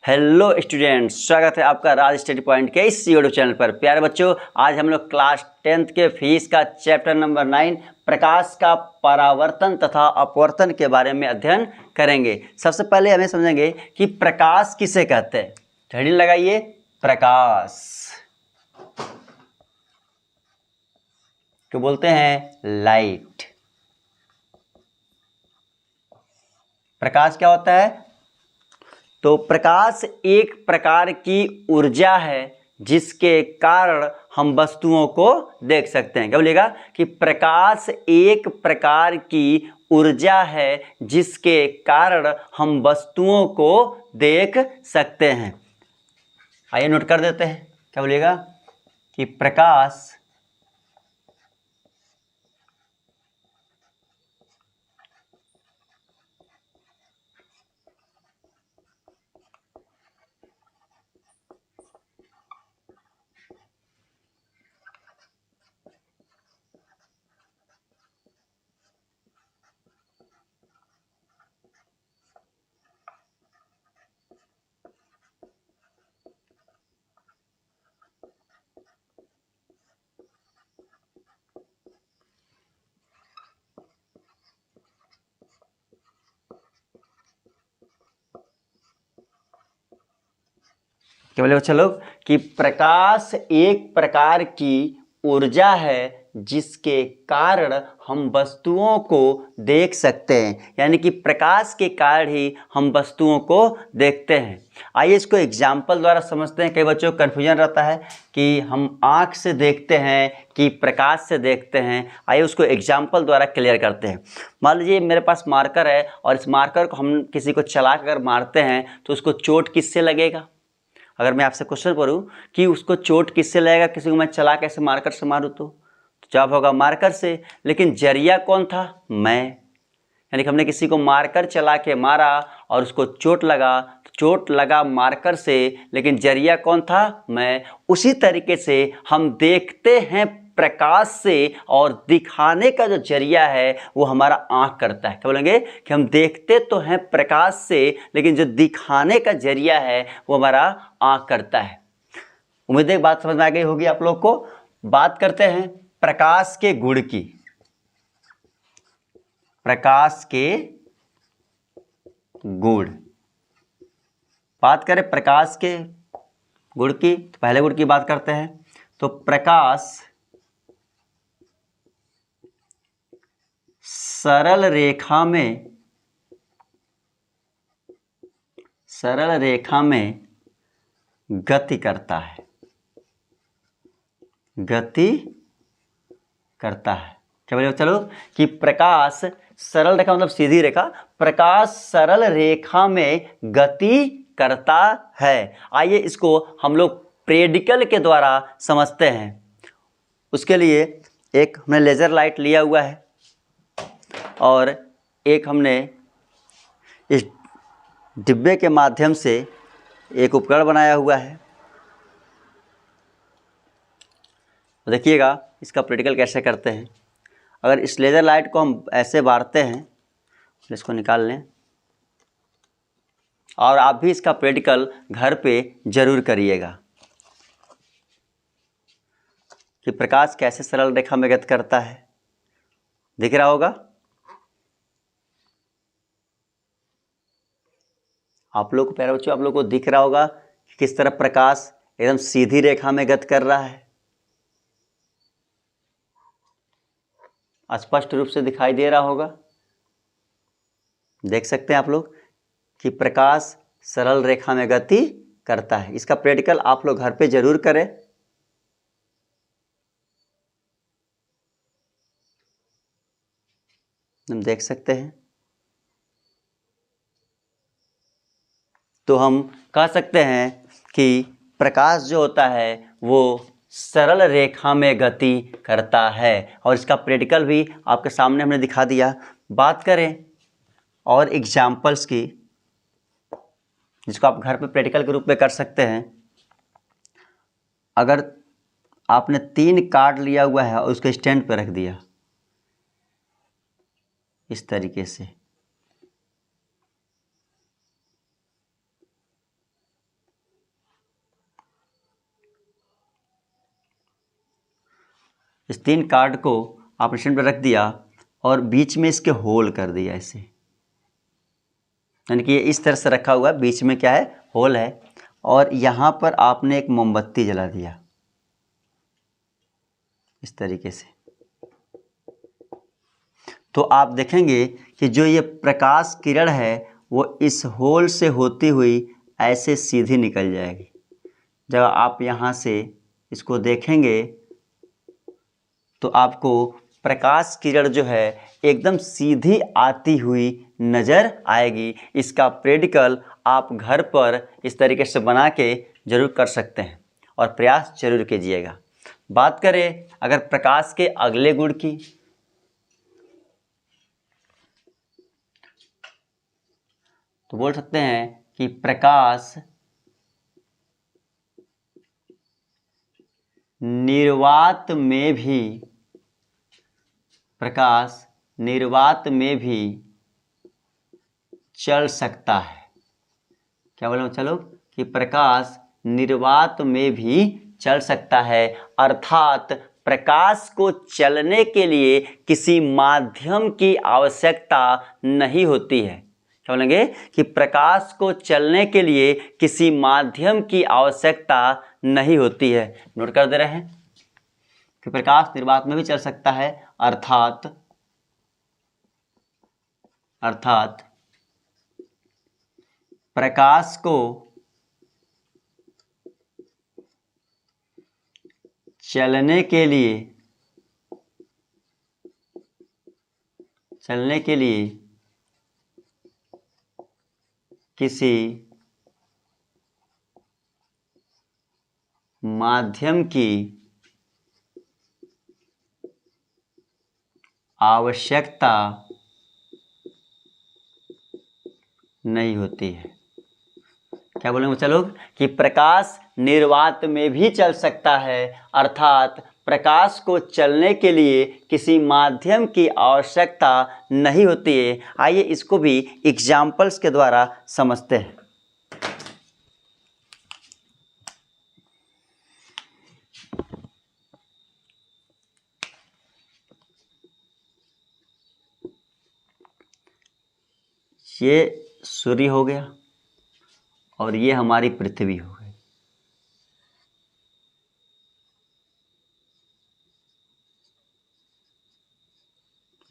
Hello students, स्वागत है आपका राज स्टडी पॉइंट के इस यूट्यूब चैनल पर। प्यारे बच्चों, आज हम लोग क्लास 10th के फिजिक्स का चैप्टर नंबर 9 प्रकाश का परावर्तन तथा अपवर्तन के बारे में अध्ययन करेंगे। सबसे पहले हमें समझेंगे कि प्रकाश किसे कहते हैं। हेडिंग लगाइए, प्रकाश को बोलते हैं लाइट। प्रकाश क्या होता है? तो प्रकाश एक प्रकार की ऊर्जा है जिसके कारण हम वस्तुओं को देख सकते हैं। क्या बोलिएगा कि प्रकाश एक प्रकार की ऊर्जा है जिसके कारण हम वस्तुओं को देख सकते हैं। आइए नोट कर देते हैं। क्या बोलिएगा कि प्रकाश क्या बोले बच्चा लोग कि प्रकाश एक प्रकार की ऊर्जा है जिसके कारण हम वस्तुओं को देख सकते हैं। यानी कि प्रकाश के कारण ही हम वस्तुओं को देखते हैं। आइए इसको एग्जाम्पल द्वारा समझते हैं। कई बच्चों को कन्फ्यूजन रहता है कि हम आँख से देखते हैं कि प्रकाश से देखते हैं। आइए उसको एग्जाम्पल द्वारा क्लियर करते हैं। मान लीजिए मेरे पास मार्कर है और इस मार्कर को हम किसी को चला कर मारते हैं तो उसको चोट किससे लगेगा? अगर मैं आपसे क्वेश्चन करूं कि उसको चोट किससे लगेगा, किसी को मैं चला कैसे मार्कर से मारूं तो जवाब होगा मार्कर से। लेकिन जरिया कौन था? मैं। यानी कि हमने किसी को मार्कर चला के मारा और उसको चोट लगा, तो चोट लगा मार्कर से, लेकिन जरिया कौन था? मैं। उसी तरीके से हम देखते हैं प्रकाश से और दिखाने का जो जरिया है वो हमारा आँख करता है। क्या बोलेंगे कि हम देखते तो हैं प्रकाश से, लेकिन जो दिखाने का जरिया है वो हमारा आँख करता है। उम्मीद है बात समझ में आ गई होगी आप लोग को। बात करते हैं प्रकाश के गुण की। प्रकाश के गुण, बात करें प्रकाश के गुण की तो पहले गुण की बात करते हैं। तो प्रकाश सरल रेखा में गति करता है। क्या बोले चलो कि प्रकाश सरल रेखा मतलब सीधी रेखा, प्रकाश सरल रेखा में गति करता है। आइए इसको हम लोग प्रेडिकल के द्वारा समझते हैं। उसके लिए एक हमने लेजर लाइट लिया हुआ है और एक हमने इस डिब्बे के माध्यम से एक उपकरण बनाया हुआ है। देखिएगा इसका प्रैक्टिकल कैसे करते हैं। अगर इस लेज़र लाइट को हम ऐसे बारते हैं, इसको निकाल लें, और आप भी इसका प्रैक्टिकल घर पे जरूर करिएगा कि प्रकाश कैसे सरल रेखा में गति करता है। दिख रहा होगा आप लोग को, प्यारे बच्चों, आप लोग को दिख रहा होगा कि किस तरह प्रकाश एकदम सीधी रेखा में गति कर रहा है। स्पष्ट रूप से दिखाई दे रहा होगा। देख सकते हैं आप लोग कि प्रकाश सरल रेखा में गति करता है। इसका प्रैक्टिकल आप लोग घर पे जरूर करें। हम देख सकते हैं। तो हम कह सकते हैं कि प्रकाश जो होता है वो सरल रेखा में गति करता है, और इसका प्रैक्टिकल भी आपके सामने हमने दिखा दिया। बात करें और एग्जाम्पल्स की, जिसको आप घर पे प्रैक्टिकल के रूप में कर सकते हैं। अगर आपने 3 कार्ड लिया हुआ है और उसको स्टैंड पर रख दिया इस तरीके से, इस 3 कार्ड को आपने स्टैंड पर रख दिया और बीच में इसके होल कर दिया ऐसे, यानी कि ये इस तरह से रखा हुआ है, बीच में क्या है, होल है, और यहाँ पर आपने एक मोमबत्ती जला दिया इस तरीके से। तो आप देखेंगे कि जो ये प्रकाश किरण है वो इस होल से होती हुई ऐसे सीधी निकल जाएगी। जब आप यहाँ से इसको देखेंगे तो आपको प्रकाश किरण जो है एकदम सीधी आती हुई नज़र आएगी। इसका प्रैक्टिकल आप घर पर इस तरीके से बना के ज़रूर कर सकते हैं और प्रयास जरूर कीजिएगा। बात करें अगर प्रकाश के अगले गुण की, तो बोल सकते हैं कि प्रकाश निर्वात में भी चल सकता है। क्या बोले चलो कि प्रकाश निर्वात में भी चल सकता है, अर्थात प्रकाश को चलने के लिए किसी माध्यम की आवश्यकता नहीं होती है। क्या बोलेंगे कि प्रकाश को चलने के लिए किसी माध्यम की आवश्यकता नहीं होती है। नोट कर दे रहे हैं कि प्रकाश निर्वात में भी चल सकता है, अर्थात प्रकाश को चलने के लिए किसी माध्यम की आवश्यकता नहीं होती है। क्या बोलेंगे बच्चा लोग कि प्रकाश निर्वात में भी चल सकता है, अर्थात प्रकाश को चलने के लिए किसी माध्यम की आवश्यकता नहीं होती है। आइए इसको भी एग्जाम्पल्स के द्वारा समझते हैं। ये सूर्य हो गया और ये हमारी पृथ्वी हो गई।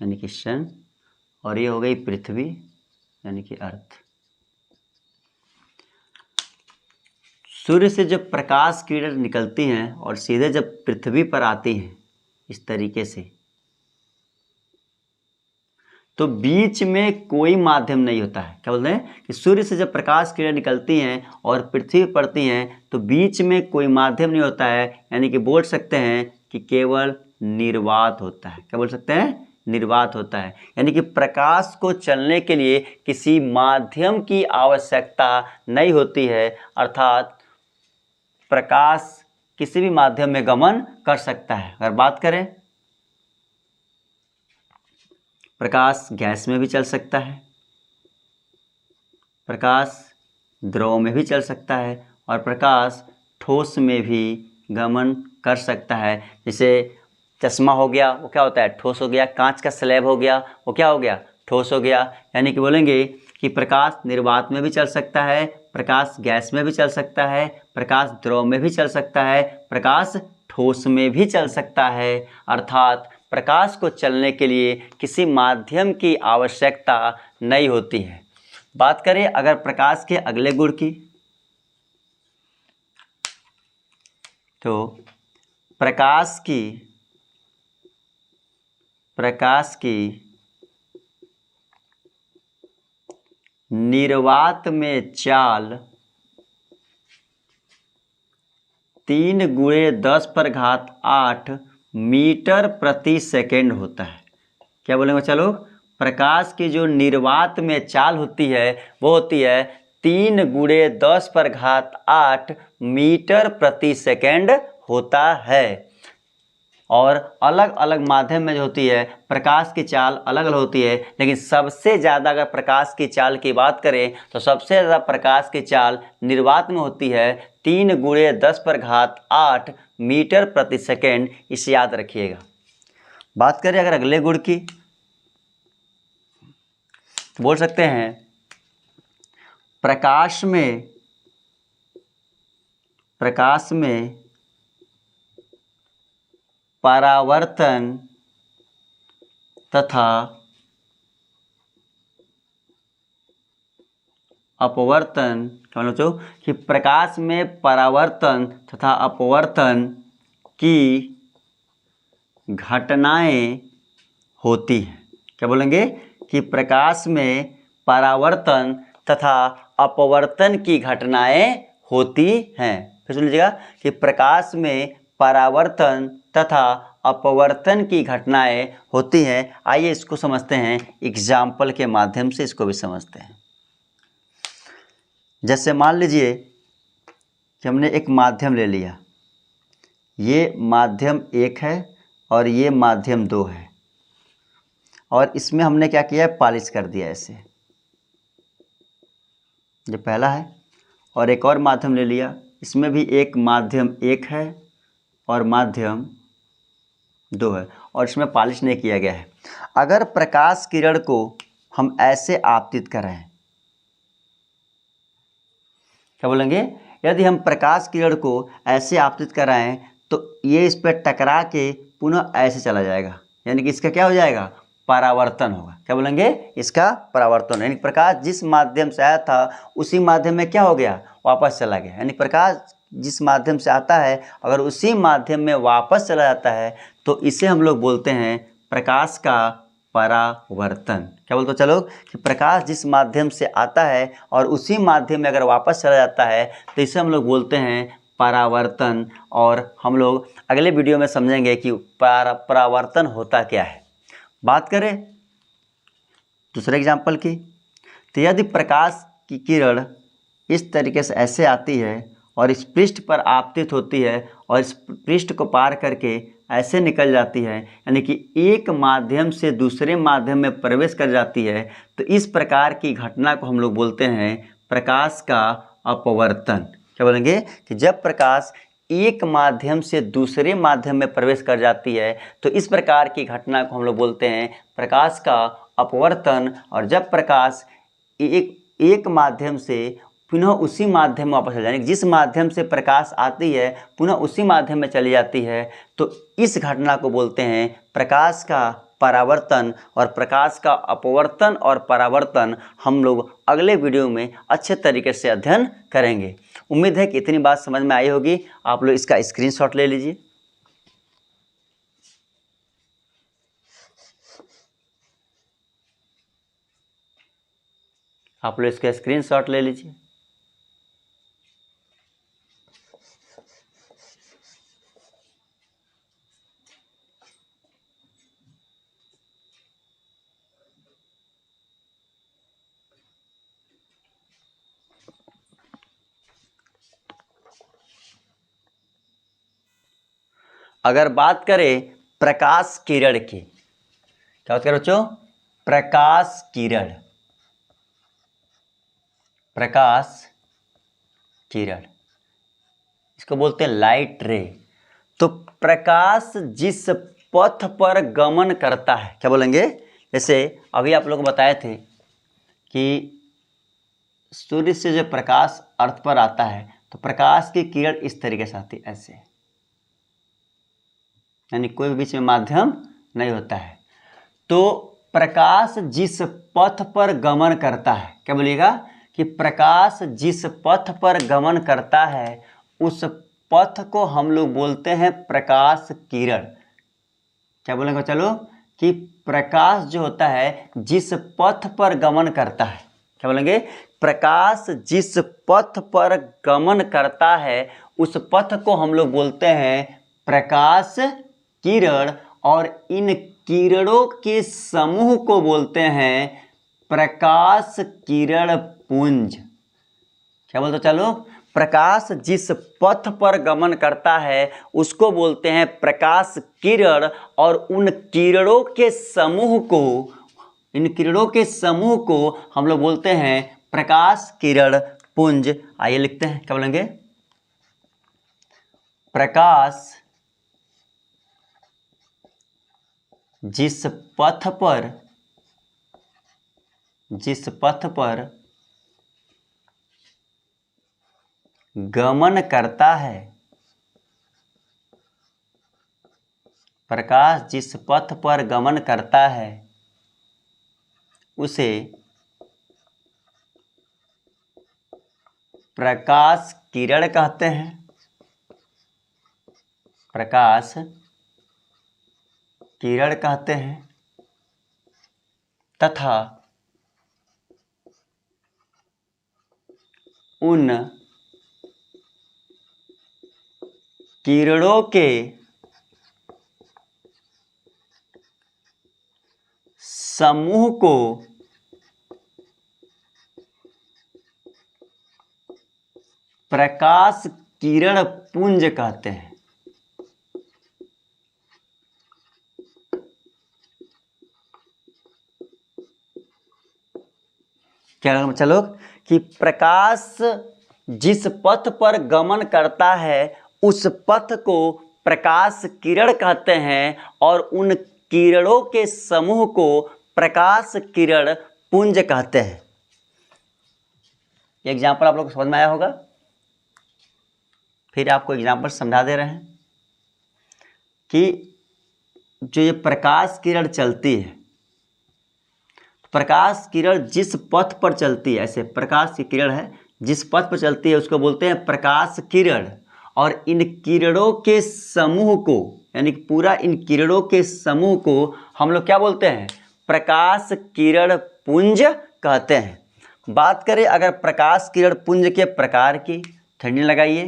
यानी कि सन, और ये हो गई पृथ्वी यानी कि अर्थ। सूर्य से जब प्रकाश किरण निकलती हैं और सीधे जब पृथ्वी पर आती हैं इस तरीके से, तो बीच में कोई माध्यम नहीं होता है। क्या बोलते हैं कि सूर्य से जब प्रकाश किरण निकलती हैं और पृथ्वी पर पड़ती हैं तो बीच में कोई माध्यम नहीं होता है, यानी कि बोल सकते हैं कि केवल निर्वात होता है। क्या बोल सकते हैं, निर्वात होता है। यानी कि प्रकाश को चलने के लिए किसी माध्यम की आवश्यकता नहीं होती है, अर्थात प्रकाश किसी भी माध्यम में गमन कर सकता है। अगर बात करें प्रकाश गैस में भी चल सकता है, प्रकाश द्रव में भी चल सकता है, और प्रकाश ठोस में भी गमन कर सकता है। जैसे चश्मा हो गया वो क्या होता है, ठोस हो गया। कांच का स्लैब हो गया वो क्या हो गया, ठोस हो गया। यानी कि बोलेंगे कि प्रकाश निर्वात में भी चल सकता है, प्रकाश गैस में भी चल सकता है, प्रकाश द्रव में भी चल सकता है, प्रकाश ठोस में भी चल सकता है, अर्थात प्रकाश को चलने के लिए किसी माध्यम की आवश्यकता नहीं होती है। बात करें अगर प्रकाश के अगले गुण की, तो प्रकाश की निर्वात में चाल 3 × 10⁸ मीटर प्रति सेकेंड होता है। क्या बोलेंगे चलो, प्रकाश की जो निर्वात में चाल होती है वो होती है 3 × 10⁸ मीटर प्रति सेकेंड होता है। और अलग अलग माध्यम में जो होती है प्रकाश की चाल अलग अलग होती है, लेकिन सबसे ज़्यादा अगर प्रकाश की चाल की बात करें तो सबसे ज़्यादा प्रकाश की चाल निर्वात में होती है 3 × 10⁸ मीटर प्रति सेकेंड। इसे याद रखिएगा। बात करें अगर अगले गुण की, तो बोल सकते हैं प्रकाश में परावर्तन तथा अपवर्तन, क्या बोलो बच्चों कि प्रकाश में परावर्तन तथा अपवर्तन की घटनाएं होती हैं। क्या बोलेंगे कि प्रकाश में परावर्तन तथा अपवर्तन की घटनाएं होती हैं। फिर सुन लीजिएगा कि प्रकाश में परावर्तन तथा अपवर्तन की घटनाएं होती हैं। आइए इसको समझते हैं, एग्जाम्पल के माध्यम से इसको भी समझते हैं। जैसे मान लीजिए कि हमने एक माध्यम ले लिया, ये माध्यम 1 है और ये माध्यम 2 है, और इसमें हमने क्या किया है, पॉलिश कर दिया ऐसे, ये पहला है। और एक और माध्यम ले लिया, इसमें भी एक माध्यम 1 है और माध्यम 2 है, और इसमें पॉलिश नहीं किया गया है। अगर प्रकाश किरण को हम ऐसे आपतित करें, क्या बोलेंगे, यदि हम प्रकाश किरण को ऐसे आपतित कराएं तो ये इस पर टकरा के पुनः ऐसे चला जाएगा, यानी कि इसका क्या हो जाएगा, परावर्तन होगा। क्या बोलेंगे, इसका परावर्तन, यानी प्रकाश जिस माध्यम से आया था उसी माध्यम में क्या हो गया, वापस चला गया। यानी प्रकाश जिस माध्यम से आता है अगर उसी माध्यम में वापस चला जाता है तो इसे हम लोग बोलते हैं प्रकाश का परावर्तन। क्या बोलते हो चलो कि प्रकाश जिस माध्यम से आता है और उसी माध्यम में अगर वापस चला जाता है तो इसे हम लोग बोलते हैं परावर्तन। और हम लोग अगले वीडियो में समझेंगे कि परावर्तन होता क्या है। बात करें दूसरे एग्जाम्पल की, तो यदि प्रकाश की किरण इस तरीके से ऐसे आती है और इस पृष्ठ पर आपतित होती है और इस पृष्ठ को पार करके ऐसे निकल जाती है, यानी कि एक माध्यम से दूसरे माध्यम में प्रवेश कर जाती है, तो इस प्रकार की घटना को हम लोग बोलते हैं प्रकाश का अपवर्तन। क्या बोलेंगे कि जब प्रकाश एक माध्यम से दूसरे माध्यम में प्रवेश कर जाती है तो इस प्रकार की घटना को हम लोग बोलते हैं प्रकाश का अपवर्तन। और जब प्रकाश एक माध्यम से पुनः उसी माध्यम में वापस चले जाए, जिस माध्यम से प्रकाश आती है पुनः उसी माध्यम में चली जाती है, तो इस घटना को बोलते हैं प्रकाश का परावर्तन। और प्रकाश का अपवर्तन और परावर्तन हम लोग अगले वीडियो में अच्छे तरीके से अध्ययन करेंगे। उम्मीद है कि इतनी बात समझ में आई होगी। आप लोग इसका स्क्रीनशॉट ले लीजिए। आप लोग इसका स्क्रीनशॉट ले लीजिए। अगर बात करें प्रकाश किरण की, क्या बात करें बच्चों, प्रकाश किरण, प्रकाश किरण इसको बोलते हैं लाइट रे। तो प्रकाश जिस पथ पर गमन करता है, क्या बोलेंगे, जैसे अभी आप लोग बताए थे कि सूर्य से जो प्रकाश अर्थ पर आता है तो प्रकाश की किरण इस तरीके से आती है ऐसे, यानी कोई भी बीच में माध्यम नहीं होता है। तो प्रकाश जिस पथ पर गमन करता है, क्या बोलिएगा कि प्रकाश जिस पथ पर गमन करता है उस पथ को हम लोग बोलते हैं प्रकाश किरण। क्या बोलेंगे चलो कि प्रकाश जो होता है जिस पथ पर गमन करता है, क्या बोलेंगे, प्रकाश जिस पथ पर गमन करता है उस पथ को हम लोग बोलते हैं प्रकाश किरण। और इन किरणों के समूह को बोलते हैं प्रकाश किरण पुंज। क्या बोलते चलो, प्रकाश जिस पथ पर गमन करता है उसको बोलते हैं प्रकाश किरण। और उन किरणों के समूह को, इन किरणों के समूह को हम लोग बोलते हैं प्रकाश किरण पुंज। आइए लिखते हैं, क्या बोलेंगे, प्रकाश जिस पथ पर गमन करता है, प्रकाश जिस पथ पर गमन करता है उसे प्रकाश किरण कहते हैं। प्रकाश किरण कहते हैं तथा उन किरणों के समूह को प्रकाश किरण पुंज कहते हैं। क्या चलो कि प्रकाश जिस पथ पर गमन करता है उस पथ को प्रकाश किरण कहते हैं और उन किरणों के समूह को प्रकाश किरण पुंज कहते हैं। एग्जाम्पल आप लोग को समझ में आया होगा, फिर आपको एग्जाम्पल समझा दे रहे हैं कि जो ये प्रकाश किरण चलती है, प्रकाश किरण जिस पथ पर चलती है, ऐसे प्रकाश की किरण है जिस पथ पर चलती है उसको बोलते हैं प्रकाश किरण, और इन किरणों के समूह को यानी कि पूरा इन किरणों के समूह को हम लोग क्या बोलते हैं, प्रकाश किरण पुंज कहते हैं। बात करें अगर प्रकाश किरण पुंज के प्रकार की, ठंडी लगाइए,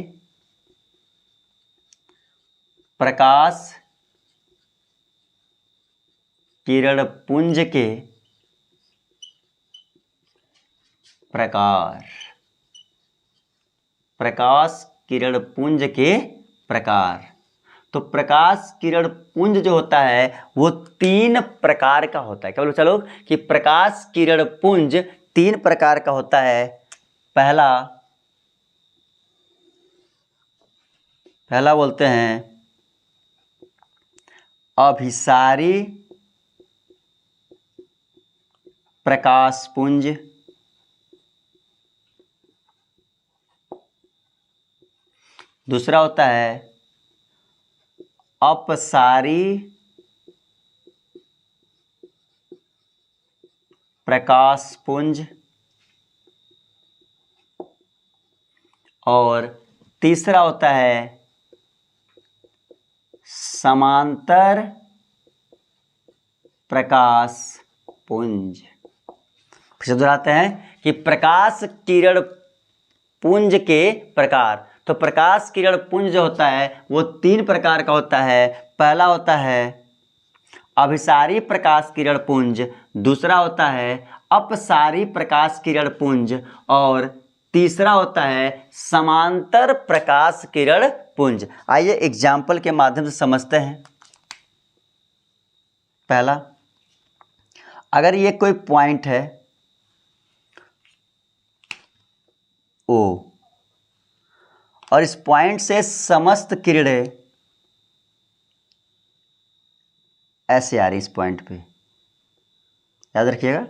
प्रकाश किरण पुंज के प्रकार, प्रकाश किरण पुंज के प्रकार। तो प्रकाश किरण पुंज जो होता है वो 3 प्रकार का होता है। क्या बोलो चलो कि प्रकाश किरण पुंज 3 प्रकार का होता है। पहला बोलते हैं अभिसारी प्रकाश पुंज, दूसरा होता है अपसारी प्रकाश पुंज, और तीसरा होता है समांतर प्रकाश पुंज। फिर से दोहराते हैं कि प्रकाश किरण पुंज के प्रकार। तो प्रकाश किरण पुंज जो होता है वो 3 प्रकार का होता है। पहला होता है अभिसारी प्रकाश किरण पुंज, दूसरा होता है अपसारी प्रकाश किरण पुंज, और तीसरा होता है समांतर प्रकाश किरण पुंज। आइए एग्जाम्पल के माध्यम से समझते हैं। पहला, अगर ये कोई पॉइंट है O और इस पॉइंट से समस्त किरणें ऐसे आ रही, इस पॉइंट पे याद रखिएगा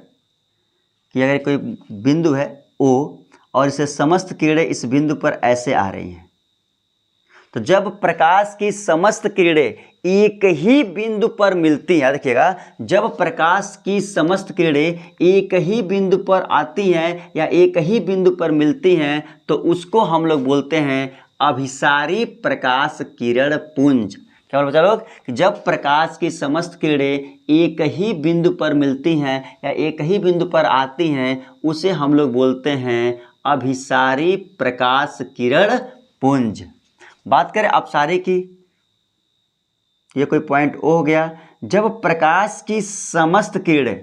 कि अगर कोई बिंदु है O और इसे समस्त किरणें इस बिंदु पर ऐसे आ रही हैं, तो जब प्रकाश की समस्त किरणें एक ही बिंदु पर मिलती हैं, याद रखिएगा, जब प्रकाश की समस्त किरणें एक ही बिंदु पर आती हैं या एक ही बिंदु पर मिलती हैं तो उसको हम लोग बोलते हैं अभिसारी प्रकाश किरण पुंज। क्या बोल बच्चा लोग कि जब प्रकाश की समस्त किरणें एक ही बिंदु पर मिलती हैं या एक ही बिंदु पर आती हैं उसे हम लोग बोलते हैं अभिसारी प्रकाश किरण पुंज। बात करें अपसारी की, ये कोई पॉइंट O हो गया। जब प्रकाश की समस्त किरणें,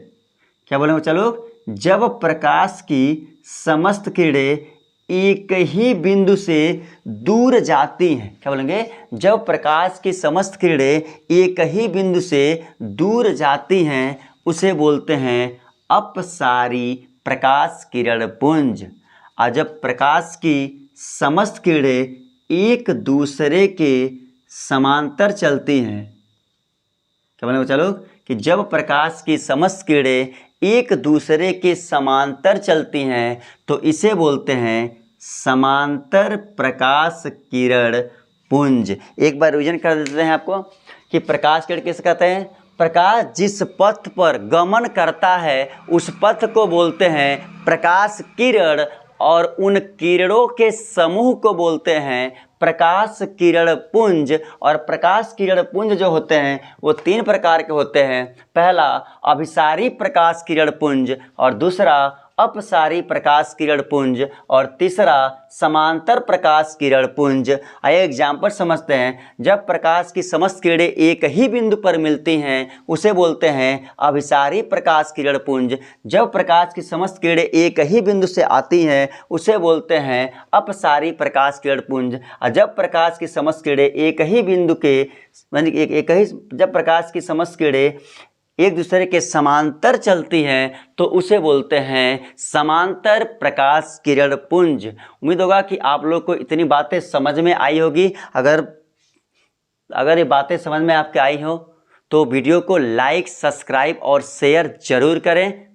क्या बोलेंगे चलो, जब प्रकाश की समस्त किरणें एक ही बिंदु से दूर जाती हैं, क्या बोलेंगे, जब प्रकाश की समस्त किरणें एक ही बिंदु से दूर जाती हैं उसे बोलते हैं अपसारी प्रकाश किरण पुंज। और जब प्रकाश की समस्त किरणें एक दूसरे के समांतर चलती हैं, क्या बोलेंगे चलो कि जब प्रकाश की समस्त किरणें एक दूसरे के समांतर चलती हैं तो इसे बोलते हैं समांतर प्रकाश किरण पुंज। एक बार रिवीजन कर देते हैं आपको कि प्रकाश किरण किसे कहते हैं? प्रकाश जिस पथ पर गमन करता है उस पथ को बोलते हैं प्रकाश किरण, और उन किरणों के समूह को बोलते हैं प्रकाश किरण पुंज। और प्रकाश किरण पुंज जो होते हैं वो 3 प्रकार के होते हैं। पहला अभिसारी प्रकाश किरण पुंज, और दूसरा अपसारी प्रकाश किरण पुंज, और तीसरा समांतर प्रकाश किरण पुंज। आइए एग्जाम्पल समझते हैं। जब प्रकाश की समस्त किरणें एक ही बिंदु पर मिलती हैं उसे बोलते हैं अभिसारी प्रकाश किरण पुंज। जब प्रकाश की समस्त किरणें एक ही बिंदु से आती हैं उसे बोलते हैं अपसारी प्रकाश किरण पुंज। और जब प्रकाश की समस्त किरणें एक ही बिंदु के जब प्रकाश की समस्त किरणें एक दूसरे के समांतर चलती हैं तो उसे बोलते हैं समांतर प्रकाश किरण पुंज। उम्मीद होगा कि आप लोग को इतनी बातें समझ में आई होगी। अगर ये बातें समझ में आपके आई हो तो वीडियो को लाइक, सब्सक्राइब और शेयर जरूर करें।